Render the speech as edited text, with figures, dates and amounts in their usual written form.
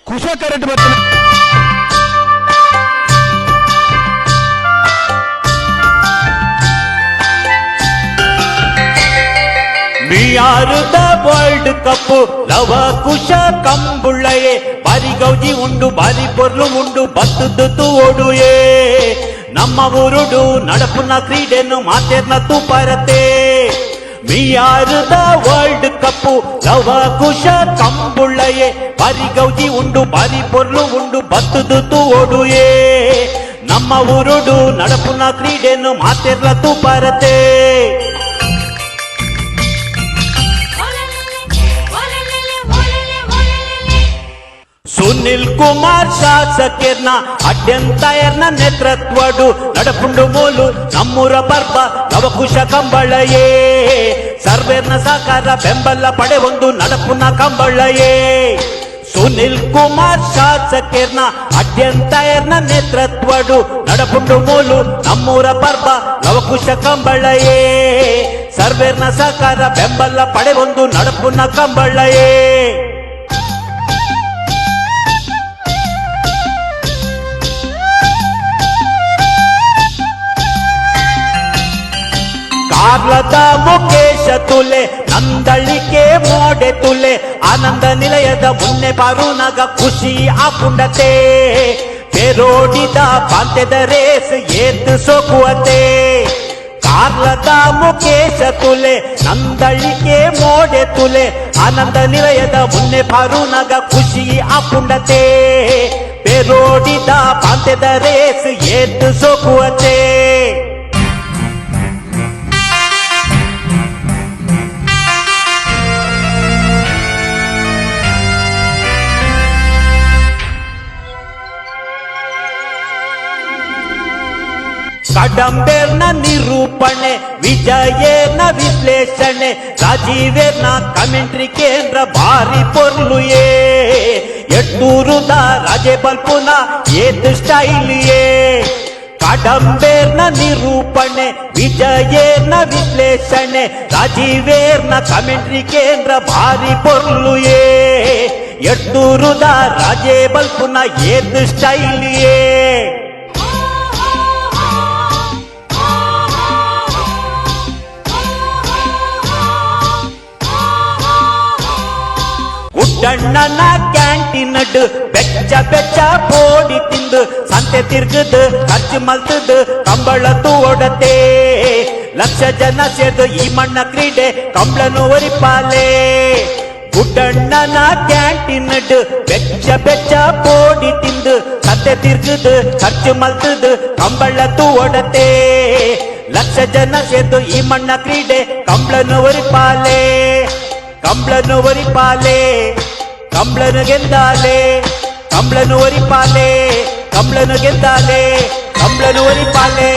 Kusha correct ಬರ್ತಾನೆ. ಬಿಯಾರುದ world cup Lava Kusha ಕಂಬುಳ್ಳಯೇ ಬಾರಿ ಗೌಜಿ ಉಂಡು ಬಾರಿ ಪೊರ್ಲು ಉಂಡು ಬತ್ತದ್ದು ಓಡುಯೇ ನಮ್ಮ ಊರುಡು ನಡಪುನ ಕ್ರೀಡೆನು ಮಾತೆರ್ನ ತೂಪಾರತೆ. ಬಿಯಾರುದ ವರ್ಲ್ಡ್ ಕಪ್ ಲವ ಕುಶ ಕಂಬುಳ್ಳಯೇ ಬಾರಿ ಗೌಜಿ ಉಂಡು ಬಾರಿ ಪೊರ್ಲು ಉಂಡು ಬತ್ತದ್ದು ಓಡುಯೇ ನಮ್ಮ ಊರುಡು ನಡಪುನ ಕ್ರೀಡೆನು ಮಾತೆರ್ನ ತೂಪಾರತೆ. ಸುನಿಲ್ ಕುಮಾರ್ ಶಾಸಕರ್ನ ಅಡ್ಯಂತಾಯರ್ನ ನೇತೃತ್ವಡು ನಡಪುಂಡು ಮೂಲು ನಮ್ಮೂರ ಬರ್ಬ ನವಕುಶ ಕಂಬಳಯೇ ಸರ್ವೇರ್ನ ಸಾಕಾರ ಬೆಂಬಲ ಪಡೆ ಒಂದು ನಡಪುನ ಕಂಬಳಯೇ. ಸುನಿಲ್ ಕುಮಾರ್ ಶಾಸಕರ್ನ ಅಡ್ಯಂತಾಯರ್ನ ನೇತೃತ್ವಡು ನಡಪುಂಡು ಮೂಲು ನಮ್ಮೂರ ಬರ್ಬ ನವಕುಶ ಕಂಬಳಯೇ ಸರ್ವೇರ್ನ ಸಾಕಾರ ಬೆಂಬಲ ಪಡೆ ಒಂದು ನಡಪುನ ಕಂಬಳಯೇ. ಕಾರ್ಲದ ಮುಖೇಶ ತುಲೆ ನಂದಳಿಕೆ ಮೋಡೆ ತುಲೆ ಆನಂದ ನಿಲಯದ ಮುನ್ನೆ ಬಾರುನಾಗ ಖುಷಿ ಆಪುಂಡತೆ ಬೇರೋಡಿದ ಪಾಂತ್ಯದ ರೇಸ್ ಏತ್ ಸೋಕುವತೆ. ಕಾರ್ಲದ ಮುಖೇಶ ತುಲೆ ನಂದಳಿಕೆ ಮೋಡೆ ತುಲೆ ಆನಂದ ನಿಲಯದ ಮುನ್ನೆ ಬಾರುನಾಗ ಖುಷಿ ಆಪುಂಡತೆ ಬೇರೋಡಿದ ಪಾಂತ್ಯದ ರೇಸ್ ಏತ್ ಸೋಕುವತೆ. ಕಡಂಬೇರ್ನ ನಿರೂಪಣೆ ವಿಜಯೇರ್ನ ವಿಶ್ಲೇಷಣೆ ರಾಜೀವೇರ್ನ ಕಮೆಂಟ್ರಿ ಕೇಂದ್ರ ಭಾರಿ ಪೊರ್ಲುಯೇ ಎಟ್ಟೂರುದ ರಾಜೆ ಬಲ್ಪುನ ಏತ್ ಸ್ಟೈಲಿಯೇ. ಕಡಂಬೇರ್ನ ನಿರೂಪಣೆ ವಿಜಯೇರ್ನ ವಿಶ್ಲೇಷಣೆ ರಾಜೀವೇರ್ನ ಕಮೆಂಟ್ರಿ ಕೇಂದ್ರ ಭಾರಿ ಪೊರ್ಲುಯೇ ಎಟ್ಟೂರುದ ರಾಜೆ ಬಲ್ಪುನ ಏತ್ ಸ್ಟೈಲಿಯೇ. ಗುಡ್ಡಣ್ಣನ ಕ್ಯಾಂಟೀನಡ್ ಬೆಚ್ಚ ಬೆಚ್ಚ ಪೋಡಿ ತಿಂದು ಸಂತೆ ತಿರ್ಗದು ಖರ್ಚು ಮಲ್ತದು ಕಂಬಳತ್ತು ಓಡತೆ ಲಕ್ಷ ಜನ ಸೇರ್ದು ಈ ಮಣ್ಣ ಕ್ರೀಡೆ ಕಂಬಳನು ಒರಿಪಾಲೆ. ಗುಡ್ಡಣ್ಣನ ಕ್ಯಾಂಟೀನಡ್ ಬೆಚ್ಚ ಬೆಚ್ಚ ಪೋಡಿ ತಿಂದು ಸಂತೆ ತಿರ್ಗದು ಖರ್ಚು ಮಲ್ತದು ಕಂಬಳತ್ತು ಓಡತೆ ಲಕ್ಷ ಜನ ಸೇರ್ದು ಈ ಮಣ್ಣ ಕ್ರೀಡೆ ಕಂಬಳನು ಒರಿಪಾಲೆ. ಕಂಬಳನು ಒರಿಪಾಲೆ ಕಂಬಳನು ಗೆದ್ದಾಲೆ ಕಂಬಳನು ಒರಿಪಾಲೆ ಕಂಬಳನು ಗೆದ್ದಾಲೆ ಕಂಬಳನು ಒರಿಪಾಲೆ.